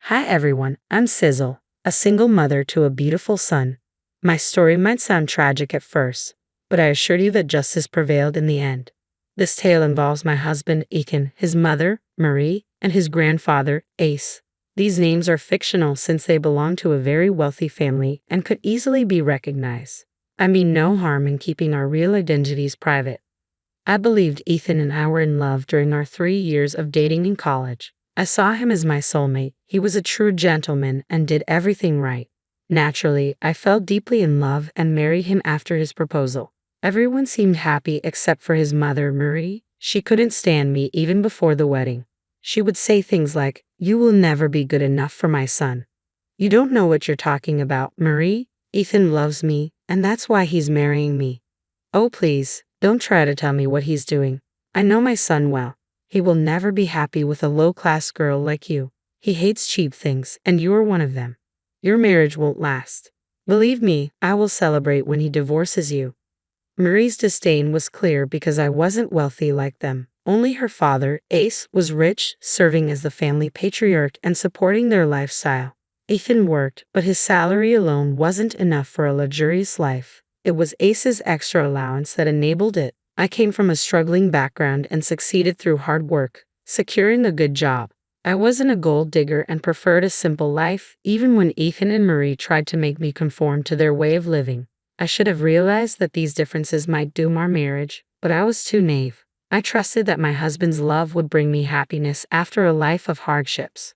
Hi everyone, I'm Sizzle, a single mother to a beautiful son. My story might sound tragic at first, but I assure you that justice prevailed in the end. This tale involves my husband, Ethan, his mother, Marie, and his grandfather, Ace. These names are fictional since they belong to a very wealthy family and could easily be recognized. I mean no harm in keeping our real identities private. I believed Ethan and I were in love during our 3 years of dating in college. I saw him as my soulmate. He was a true gentleman and did everything right. Naturally, I fell deeply in love and married him after his proposal. Everyone seemed happy except for his mother, Marie. She couldn't stand me even before the wedding. She would say things like, "You will never be good enough for my son. You don't know what you're talking about, Marie. Ethan loves me, and that's why he's marrying me. Oh, please, don't try to tell me what he's doing. I know my son well. He will never be happy with a low-class girl like you. He hates cheap things, and you're one of them. Your marriage won't last. Believe me, I will celebrate when he divorces you." Marie's disdain was clear because I wasn't wealthy like them. Only her father, Ace, was rich, serving as the family patriarch and supporting their lifestyle. Ethan worked, but his salary alone wasn't enough for a luxurious life. It was Ace's extra allowance that enabled it. I came from a struggling background and succeeded through hard work, securing a good job. I wasn't a gold digger and preferred a simple life, even when Ethan and Marie tried to make me conform to their way of living. I should have realized that these differences might doom our marriage, but I was too naive. I trusted that my husband's love would bring me happiness after a life of hardships.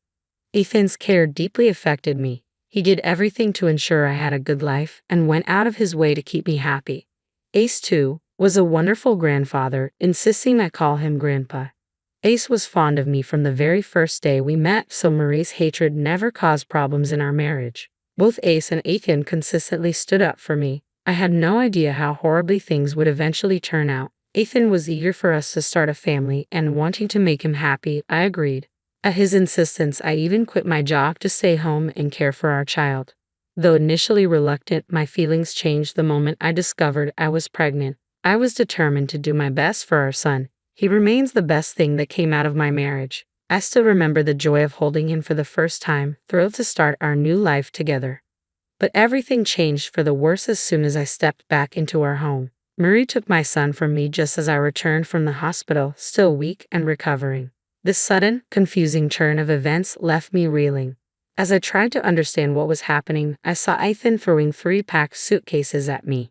Ethan's care deeply affected me. He did everything to ensure I had a good life and went out of his way to keep me happy. Ace, too, was a wonderful grandfather, insisting I call him Grandpa. Ace was fond of me from the very first day we met, so Marie's hatred never caused problems in our marriage. Both Ace and Ethan consistently stood up for me. I had no idea how horribly things would eventually turn out. Ethan was eager for us to start a family, and wanting to make him happy, I agreed. At his insistence, I even quit my job to stay home and care for our child. Though initially reluctant, my feelings changed the moment I discovered I was pregnant. I was determined to do my best for our son. He remains the best thing that came out of my marriage. I still remember the joy of holding him for the first time, thrilled to start our new life together. But everything changed for the worse as soon as I stepped back into our home. Marie took my son from me just as I returned from the hospital, still weak and recovering. This sudden, confusing turn of events left me reeling. As I tried to understand what was happening, I saw Ethan throwing 3 packed suitcases at me.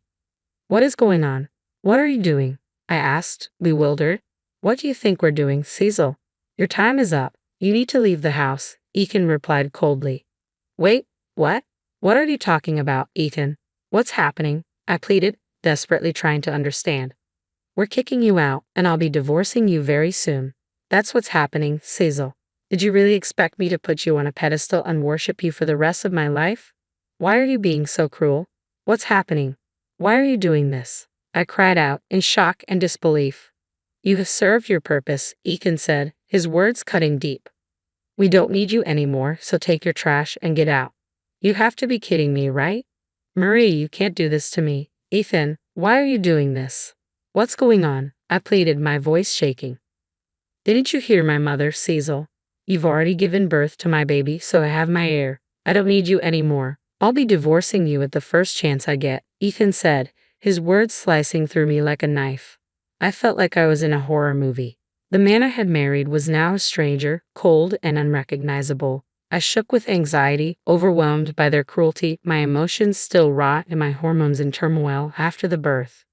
"What is going on? What are you doing?" I asked, bewildered. "What do you think we're doing, Cecil? Your time is up. You need to leave the house," Ethan replied coldly. "Wait, what? What are you talking about, Ethan? What's happening?" I pleaded, desperately trying to understand. "We're kicking you out, and I'll be divorcing you very soon. That's what's happening, Cecil. Did you really expect me to put you on a pedestal and worship you for the rest of my life? Why are you being so cruel? What's happening? Why are you doing this?" I cried out, in shock and disbelief. "You have served your purpose," Ethan said, his words cutting deep. "We don't need you anymore, so take your trash and get out." "You have to be kidding me, right? Marie, you can't do this to me." "Ethan, why are you doing this? What's going on?" I pleaded, my voice shaking. "Didn't you hear my mother, Cecil? You've already given birth to my baby, so I have my heir. I don't need you anymore. I'll be divorcing you at the first chance I get," Ethan said, his words slicing through me like a knife. I felt like I was in a horror movie. The man I had married was now a stranger, cold and unrecognizable. I shook with anxiety, overwhelmed by their cruelty, my emotions still raw and my hormones in turmoil after the birth.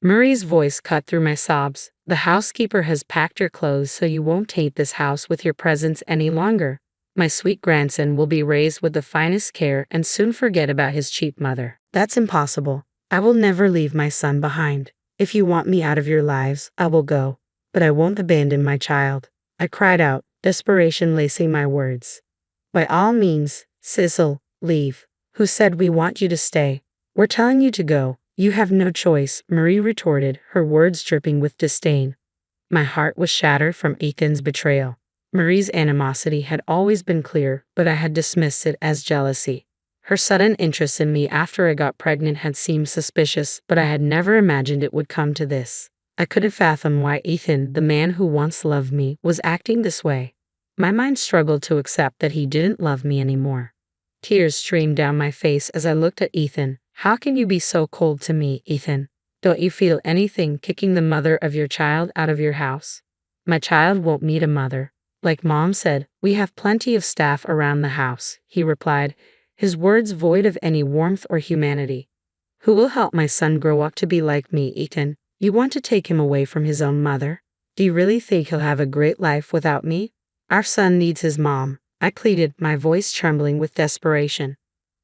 Marie's voice cut through my sobs. "The housekeeper has packed your clothes so you won't taint this house with your presence any longer. My sweet grandson will be raised with the finest care and soon forget about his cheap mother." "That's impossible. I will never leave my son behind. If you want me out of your lives, I will go, but I won't abandon my child," I cried out, desperation lacing my words. "By all means, Cecil, leave. Who said we want you to stay? We're telling you to go. You have no choice," Marie retorted, her words dripping with disdain. My heart was shattered from Ethan's betrayal. Marie's animosity had always been clear, but I had dismissed it as jealousy. Her sudden interest in me after I got pregnant had seemed suspicious, but I had never imagined it would come to this. I couldn't fathom why Ethan, the man who once loved me, was acting this way. My mind struggled to accept that he didn't love me anymore. Tears streamed down my face as I looked at Ethan. How can you be so cold to me, Ethan? Don't you feel anything kicking the mother of your child out of your house? My child won't need a mother. Like Mom said, we have plenty of staff around the house, he replied, his words void of any warmth or humanity. Who will help my son grow up to be like me, Ethan? You want to take him away from his own mother? Do you really think he'll have a great life without me? Our son needs his mom, I pleaded, my voice trembling with desperation.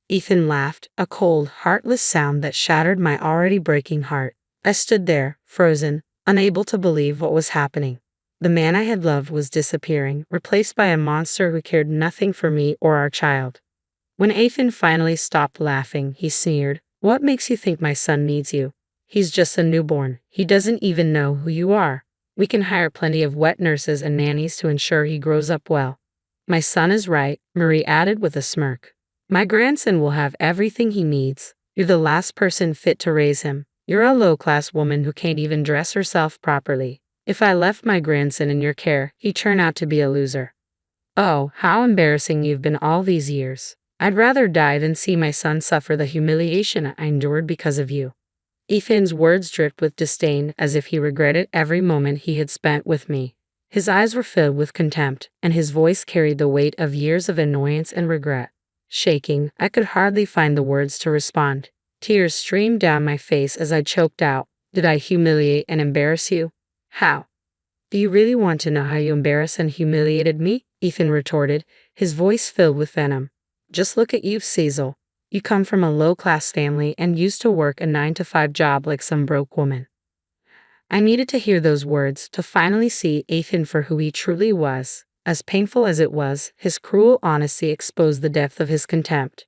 Ethan laughed, a cold, heartless sound that shattered my already breaking heart. I stood there, frozen, unable to believe what was happening. The man I had loved was disappearing, replaced by a monster who cared nothing for me or our child. When Ethan finally stopped laughing, he sneered, "What makes you think my son needs you? He's just a newborn. He doesn't even know who you are. We can hire plenty of wet nurses and nannies to ensure he grows up well." "My son is right," Marie added with a smirk. "My grandson will have everything he needs. You're the last person fit to raise him. You're a low-class woman who can't even dress herself properly. If I left my grandson in your care, he'd turn out to be a loser." "Oh, how embarrassing you've been all these years. I'd rather die than see my son suffer the humiliation I endured because of you." Ethan's words dripped with disdain as if he regretted every moment he had spent with me. His eyes were filled with contempt, and his voice carried the weight of years of annoyance and regret. Shaking, I could hardly find the words to respond. Tears streamed down my face as I choked out, "Did I humiliate and embarrass you? How?" "Do you really want to know how you embarrassed and humiliated me?" Ethan retorted, his voice filled with venom. "Just look at you, Cecil. You come from a low-class family and used to work a 9-to-5 job like some broke woman." I needed to hear those words to finally see Ethan for who he truly was. As painful as it was, his cruel honesty exposed the depth of his contempt.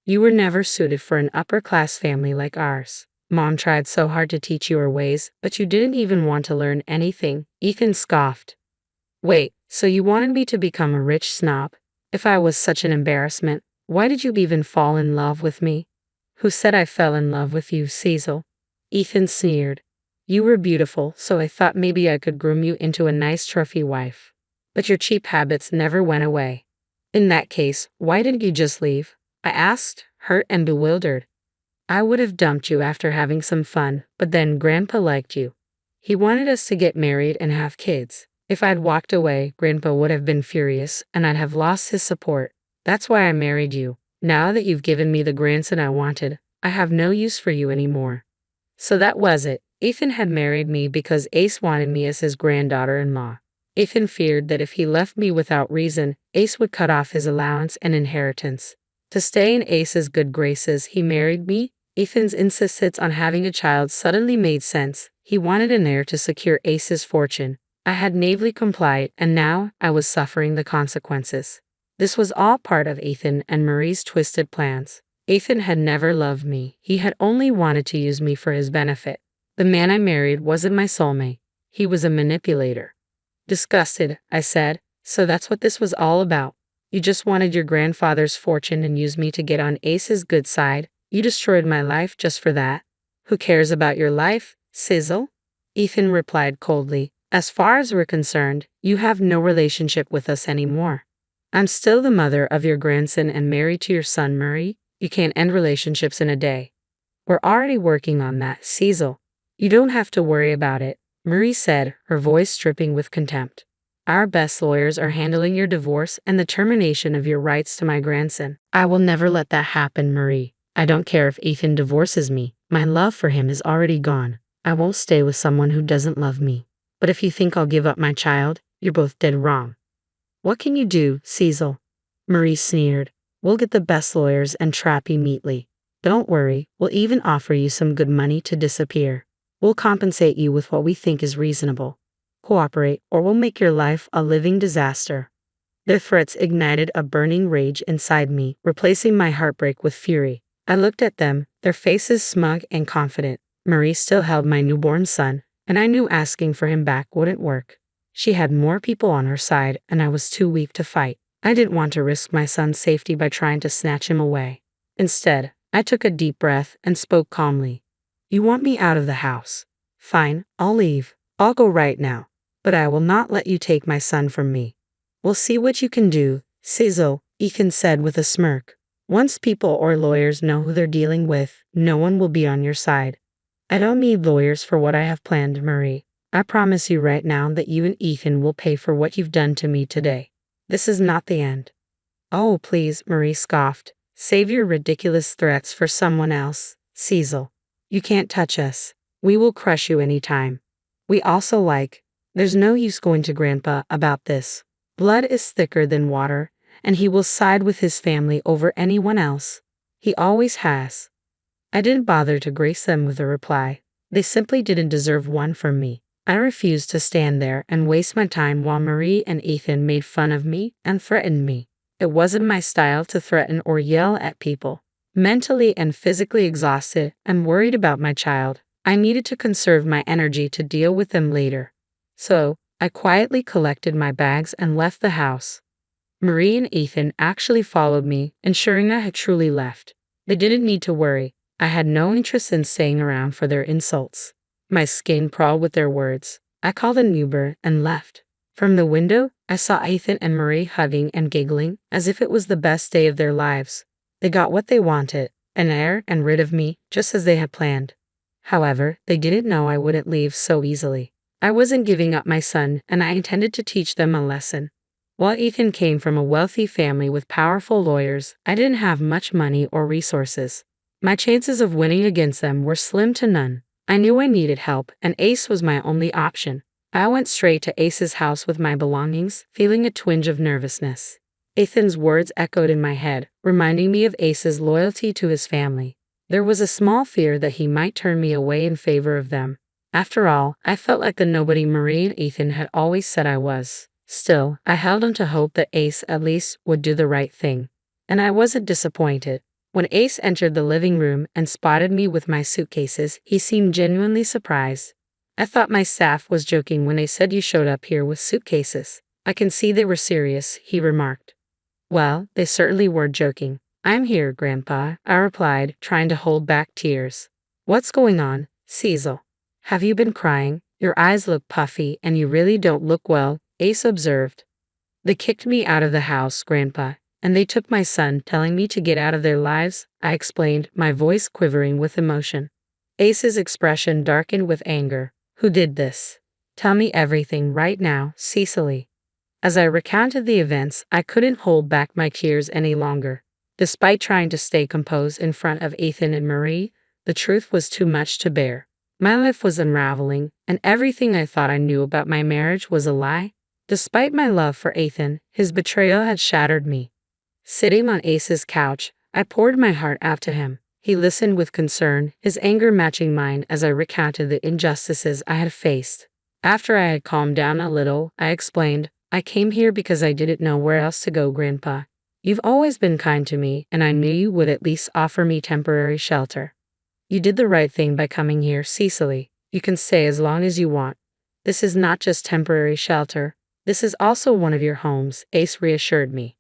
"You were never suited for an upper-class family like ours. Mom tried so hard to teach you her ways, but you didn't even want to learn anything," Ethan scoffed. "Wait, so you wanted me to become a rich snob? If I was such an embarrassment, why did you even fall in love with me?" "Who said I fell in love with you, Cecil?" Ethan sneered. "You were beautiful, so I thought maybe I could groom you into a nice trophy wife. But your cheap habits never went away." "In that case, why didn't you just leave?" I asked, hurt and bewildered. "I would have dumped you after having some fun, but then Grandpa liked you. He wanted us to get married and have kids. If I'd walked away, Grandpa would have been furious, and I'd have lost his support. That's why I married you. Now that you've given me the grandson I wanted, I have no use for you anymore." So that was it. Ethan had married me because Ace wanted me as his granddaughter-in-law. Ethan feared that if he left me without reason, Ace would cut off his allowance and inheritance. To stay in Ace's good graces, he married me. Ethan's insistence on having a child suddenly made sense. He wanted an heir to secure Ace's fortune. I had naively complied, and now I was suffering the consequences. This was all part of Ethan and Marie's twisted plans. Ethan had never loved me. He had only wanted to use me for his benefit. The man I married wasn't my soulmate. He was a manipulator. Disgusted, I said, "So that's what this was all about. You just wanted your grandfather's fortune and used me to get on Ace's good side. You destroyed my life just for that." "Who cares about your life, Sizzle?" Ethan replied coldly. "As far as we're concerned, you have no relationship with us anymore. I'm still the mother of your grandson and married to your son, Murray. You can't end relationships in a day." "We're already working on that, Cecil. You don't have to worry about it," Marie said, her voice dripping with contempt. "Our best lawyers are handling your divorce and the termination of your rights to my grandson." "I will never let that happen, Marie. I don't care if Ethan divorces me. My love for him is already gone. I won't stay with someone who doesn't love me. But if you think I'll give up my child, you're both dead wrong." "What can you do, Cecil?" Marie sneered. "We'll get the best lawyers and trap you neatly. Don't worry, we'll even offer you some good money to disappear. We'll compensate you with what we think is reasonable. Cooperate, or we'll make your life a living disaster." Their threats ignited a burning rage inside me, replacing my heartbreak with fury. I looked at them, their faces smug and confident. Marie still held my newborn son, and I knew asking for him back wouldn't work. She had more people on her side, and I was too weak to fight. I didn't want to risk my son's safety by trying to snatch him away. Instead, I took a deep breath and spoke calmly. "You want me out of the house? Fine, I'll leave. I'll go right now. But I will not let you take my son from me." We'll see what you can do, Cecil, Ethan said with a smirk. Once people or lawyers know who they're dealing with, no one will be on your side. I don't need lawyers for what I have planned, Marie. I promise you right now that you and Ethan will pay for what you've done to me today. This is not the end. Oh, please, Marie scoffed. Save your ridiculous threats for someone else, Cecil. You can't touch us. We will crush you anytime. We also like. There's no use going to Grandpa about this. Blood is thicker than water, and he will side with his family over anyone else. He always has. I didn't bother to grace them with a reply. They simply didn't deserve one from me. I refused to stand there and waste my time while Marie and Ethan made fun of me and threatened me. It wasn't my style to threaten or yell at people. Mentally and physically exhausted and worried about my child, I needed to conserve my energy to deal with them later. So, I quietly collected my bags and left the house. Marie and Ethan actually followed me, ensuring I had truly left. They didn't need to worry. I had no interest in staying around for their insults. My skin crawled with their words. I called an Uber and left. From the window, I saw Ethan and Marie hugging and giggling as if it was the best day of their lives. They got what they wanted, an heir and rid of me, just as they had planned. However, they didn't know I wouldn't leave so easily. I wasn't giving up my son, and I intended to teach them a lesson. While Ethan came from a wealthy family with powerful lawyers, I didn't have much money or resources. My chances of winning against them were slim to none. I knew I needed help, and Ace was my only option. I went straight to Ace's house with my belongings, feeling a twinge of nervousness. Ethan's words echoed in my head, reminding me of Ace's loyalty to his family. There was a small fear that he might turn me away in favor of them. After all, I felt like the nobody Marie and Ethan had always said I was. Still, I held on to hope that Ace at least would do the right thing. And I wasn't disappointed. When Ace entered the living room and spotted me with my suitcases, he seemed genuinely surprised. I thought my staff was joking when they said you showed up here with suitcases. I can see they were serious, he remarked. Well, they certainly were joking. I'm here, Grandpa, I replied, trying to hold back tears. What's going on, Cecil? Have you been crying? Your eyes look puffy and you really don't look well, Ace observed. They kicked me out of the house, Grandpa, and they took my son, telling me to get out of their lives, I explained, my voice quivering with emotion. Ace's expression darkened with anger. Who did this? Tell me everything right now, Cecily. As I recounted the events, I couldn't hold back my tears any longer. Despite trying to stay composed in front of Ethan and Marie, the truth was too much to bear. My life was unraveling, and everything I thought I knew about my marriage was a lie. Despite my love for Ethan, his betrayal had shattered me. Sitting on Ace's couch, I poured my heart out to him. He listened with concern, his anger matching mine as I recounted the injustices I had faced. After I had calmed down a little, I explained, I came here because I didn't know where else to go, Grandpa. You've always been kind to me, and I knew you would at least offer me temporary shelter. You did the right thing by coming here, Cecily. You can stay as long as you want. This is not just temporary shelter. This is also one of your homes, Ace reassured me.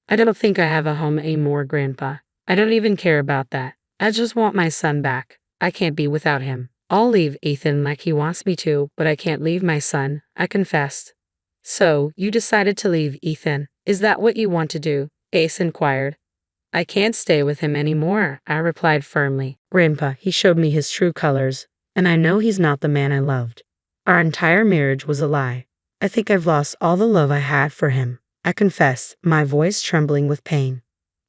I don't think I have a home anymore, Grandpa. I don't even care about that. I just want my son back. I can't be without him. I'll leave Ethan like he wants me to, but I can't leave my son, I confessed. So, you decided to leave Ethan. Is that what you want to do? Ace inquired. I can't stay with him anymore, I replied firmly. Grandpa, he showed me his true colors, and I know he's not the man I loved. Our entire marriage was a lie. I think I've lost all the love I had for him, I confessed, my voice trembling with pain.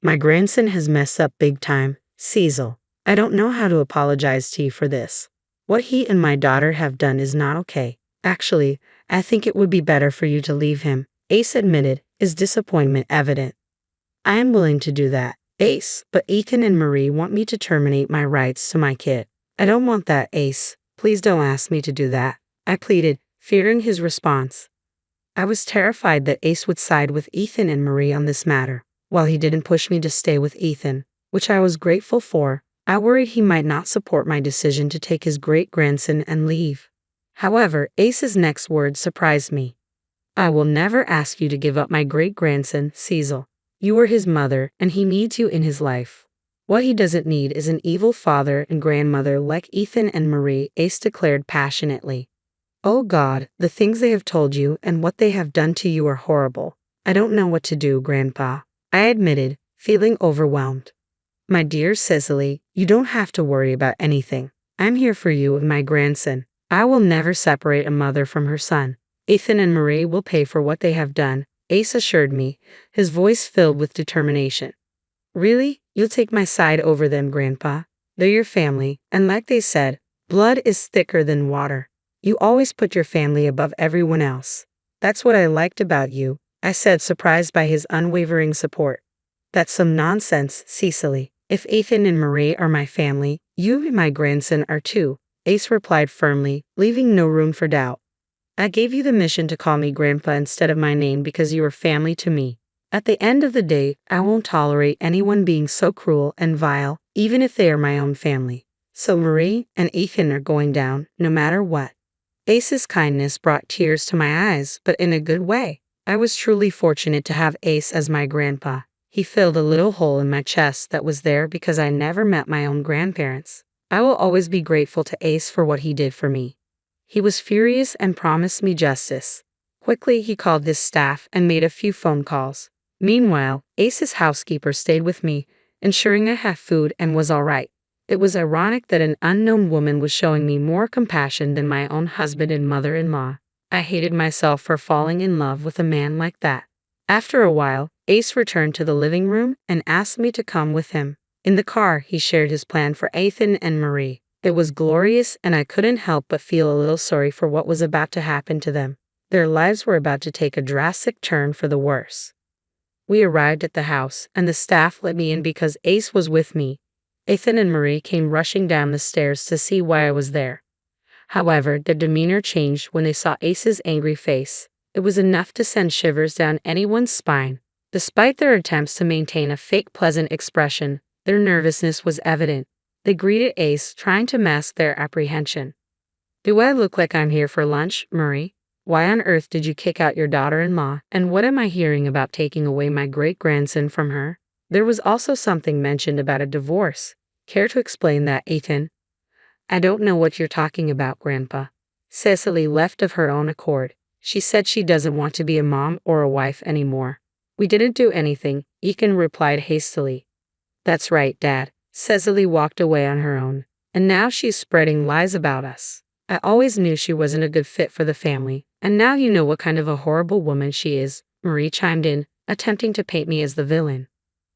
My grandson has messed up big time, Cecil. I don't know how to apologize to you for this. What he and my daughter have done is not okay. Actually, I think it would be better for you to leave him, Ace admitted, his disappointment evident. I am willing to do that, Ace, but Ethan and Marie want me to terminate my rights to my kid. I don't want that, Ace. Please don't ask me to do that, I pleaded, fearing his response. I was terrified that Ace would side with Ethan and Marie on this matter. While he didn't push me to stay with Ethan, which I was grateful for, I worried he might not support my decision to take his great-grandson and leave. However, Ace's next words surprised me. I will never ask you to give up my great-grandson, Cecil. You were his mother, and he needs you in his life. What he doesn't need is an evil father and grandmother like Ethan and Marie, Ace declared passionately. Oh God, the things they have told you and what they have done to you are horrible. I don't know what to do, Grandpa, I admitted, feeling overwhelmed. My dear Cecily, you don't have to worry about anything. I'm here for you and my grandson. I will never separate a mother from her son. Ethan and Marie will pay for what they have done, Ace assured me, his voice filled with determination. Really? You'll take my side over them, Grandpa? They're your family, and like they said, blood is thicker than water. You always put your family above everyone else. That's what I liked about you, I said, surprised by his unwavering support. That's some nonsense, Cecily. If Ethan and Marie are my family, you and my grandson are too, Ace replied firmly, leaving no room for doubt. I gave you the mission to call me Grandpa instead of my name because you are family to me. At the end of the day, I won't tolerate anyone being so cruel and vile, even if they are my own family. So Marie and Ethan are going down, no matter what. Ace's kindness brought tears to my eyes, but in a good way. I was truly fortunate to have Ace as my grandpa. He filled a little hole in my chest that was there because I never met my own grandparents. I will always be grateful to Ace for what he did for me. He was furious and promised me justice. Quickly, he called his staff and made a few phone calls. Meanwhile, Ace's housekeeper stayed with me, ensuring I had food and was all right. It was ironic that an unknown woman was showing me more compassion than my own husband and mother-in-law. I hated myself for falling in love with a man like that. After a while, Ace returned to the living room and asked me to come with him. In the car, he shared his plan for Ethan and Marie. It was glorious, and I couldn't help but feel a little sorry for what was about to happen to them. Their lives were about to take a drastic turn for the worse. We arrived at the house, and the staff let me in because Ace was with me. Ethan and Marie came rushing down the stairs to see why I was there. However, their demeanor changed when they saw Ace's angry face. It was enough to send shivers down anyone's spine. Despite their attempts to maintain a fake pleasant expression, their nervousness was evident. They greeted Ace, trying to mask their apprehension. Do I look like I'm here for lunch, Marie? Why on earth did you kick out your daughter-in-law, and what am I hearing about taking away my great-grandson from her? There was also something mentioned about a divorce. Care to explain that, Ethan? I don't know what you're talking about, Grandpa. Cecily left of her own accord. She said she doesn't want to be a mom or a wife anymore. We didn't do anything, Ethan replied hastily. That's right, Dad. Cecily walked away on her own, and now she's spreading lies about us. I always knew she wasn't a good fit for the family, and now you know what kind of a horrible woman she is, Marie chimed in, attempting to paint me as the villain.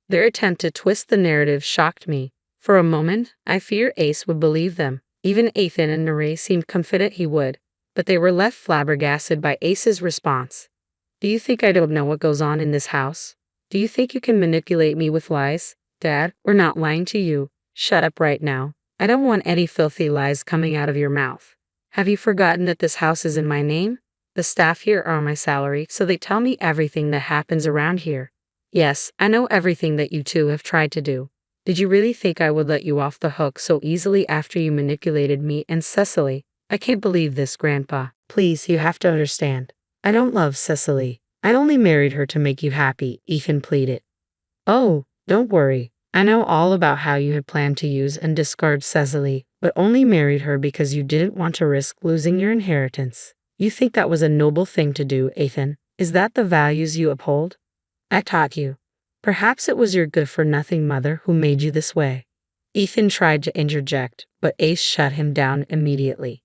Their attempt to twist the narrative shocked me. For a moment, I feared Ace would believe them. Even Ethan and Marie seemed confident he would, but they were left flabbergasted by Ace's response. Do you think I don't know what goes on in this house? Do you think you can manipulate me with lies? Dad, we're not lying to you. Shut up right now. I don't want any filthy lies coming out of your mouth. Have you forgotten that this house is in my name? The staff here are on my salary, so they tell me everything that happens around here. Yes, I know everything that you two have tried to do. Did you really think I would let you off the hook so easily after you manipulated me and Cecily? I can't believe this, Grandpa. Please, you have to understand. I don't love Cecily. I only married her to make you happy, Ethan pleaded. Oh, don't worry. I know all about how you had planned to use and discard Cecily, but only married her because you didn't want to risk losing your inheritance. You think that was a noble thing to do, Ethan? Is that the values you uphold? I taught you. Perhaps it was your good-for-nothing mother who made you this way. Ethan tried to interject, but Ace shut him down immediately.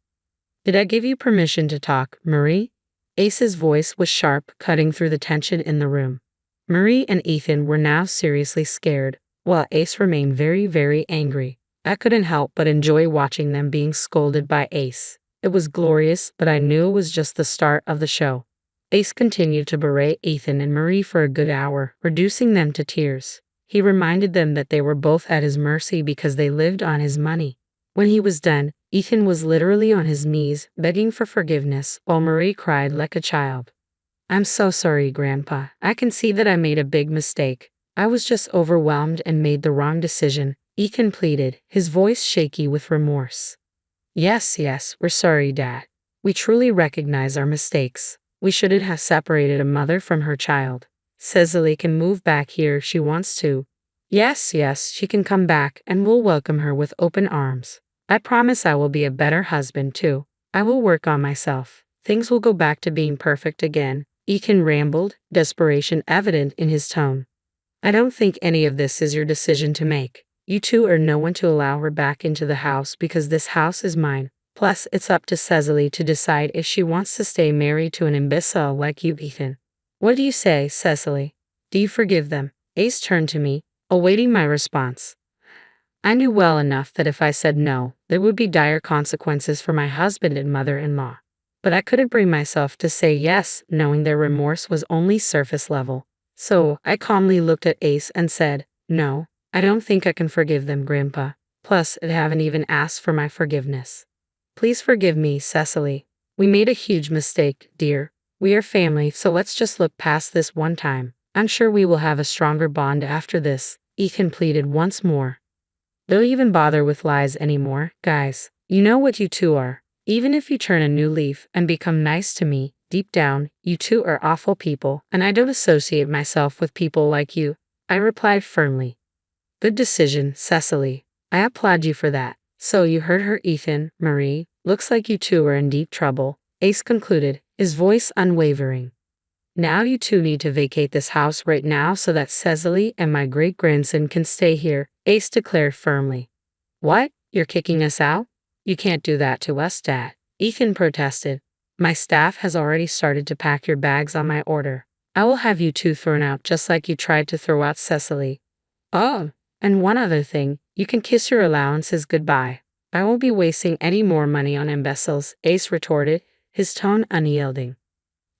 Did I give you permission to talk, Marie? Ace's voice was sharp, cutting through the tension in the room. Marie and Ethan were now seriously scared, while Ace remained very, very angry. I couldn't help but enjoy watching them being scolded by Ace. It was glorious, but I knew it was just the start of the show. Ace continued to berate Ethan and Marie for a good hour, reducing them to tears. He reminded them that they were both at his mercy because they lived on his money. When he was done, Ethan was literally on his knees, begging for forgiveness, while Marie cried like a child. I'm so sorry, Grandpa. I can see that I made a big mistake. I was just overwhelmed and made the wrong decision, Ethan pleaded, his voice shaky with remorse. Yes, we're sorry, Dad. We truly recognize our mistakes. We shouldn't have separated a mother from her child. Cecily can move back here if she wants to. Yes, she can come back, and we'll welcome her with open arms. I promise I will be a better husband, too. I will work on myself. Things will go back to being perfect again, Ethan rambled, desperation evident in his tone. I don't think any of this is your decision to make. You two are no one to allow her back into the house because this house is mine. Plus, it's up to Cecily to decide if she wants to stay married to an imbecile like you, Ethan. What do you say, Cecily? Do you forgive them? Ace turned to me, awaiting my response. I knew well enough that if I said no, there would be dire consequences for my husband and mother-in-law. But I couldn't bring myself to say yes, knowing their remorse was only surface level. So, I calmly looked at Ace and said, no, I don't think I can forgive them, Grandpa. Plus, I haven't even asked for my forgiveness. Please forgive me, Cecily. We made a huge mistake, dear. We are family, so let's just look past this one time. I'm sure we will have a stronger bond after this, Ethan pleaded once more. Don't even bother with lies anymore, guys. You know what you two are. Even if you turn a new leaf and become nice to me, deep down, you two are awful people, and I don't associate myself with people like you, I replied firmly. Good decision, Cecily. I applaud you for that. So you heard her, Ethan, Marie. Looks like you two are in deep trouble, Ace concluded, his voice unwavering. Now you two need to vacate this house right now so that Cecily and my great-grandson can stay here, Ace declared firmly. What? You're kicking us out? You can't do that to us, Dad, Ethan protested. My staff has already started to pack your bags on my order. I will have you two thrown out just like you tried to throw out Cecily. Oh, and one other thing, you can kiss your allowances goodbye. I won't be wasting any more money on imbeciles, Ace retorted, his tone unyielding.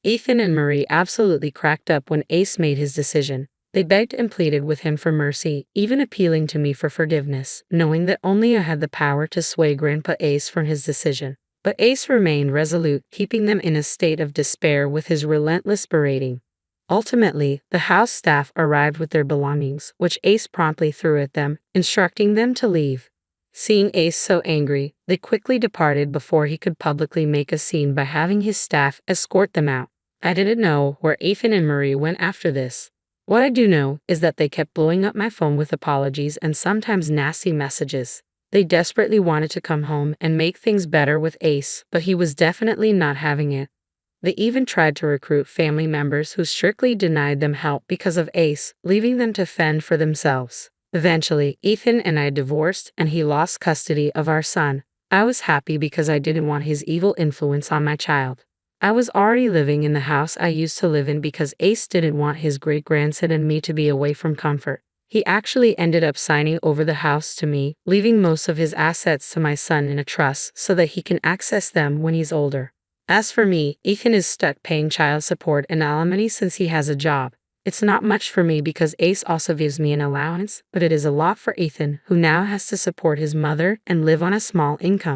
Ethan and Marie absolutely cracked up when Ace made his decision. They begged and pleaded with him for mercy, even appealing to me for forgiveness, knowing that only I had the power to sway Grandpa Ace from his decision. But Ace remained resolute, keeping them in a state of despair with his relentless berating. Ultimately, the house staff arrived with their belongings, which Ace promptly threw at them, instructing them to leave. Seeing Ace so angry, they quickly departed before he could publicly make a scene by having his staff escort them out. I didn't know where Ethan and Marie went after this. What I do know is that they kept blowing up my phone with apologies and sometimes nasty messages. They desperately wanted to come home and make things better with Ace, but he was definitely not having it. They even tried to recruit family members who strictly denied them help because of Ace, leaving them to fend for themselves. Eventually, Ethan and I divorced and he lost custody of our son. I was happy because I didn't want his evil influence on my child. I was already living in the house I used to live in because Ace didn't want his great-grandson and me to be away from comfort. He actually ended up signing over the house to me, leaving most of his assets to my son in a trust so that he can access them when he's older. As for me, Ethan is stuck paying child support and alimony since he has a job. It's not much for me because Ace also gives me an allowance, but it is a lot for Ethan, who now has to support his mother and live on a small income.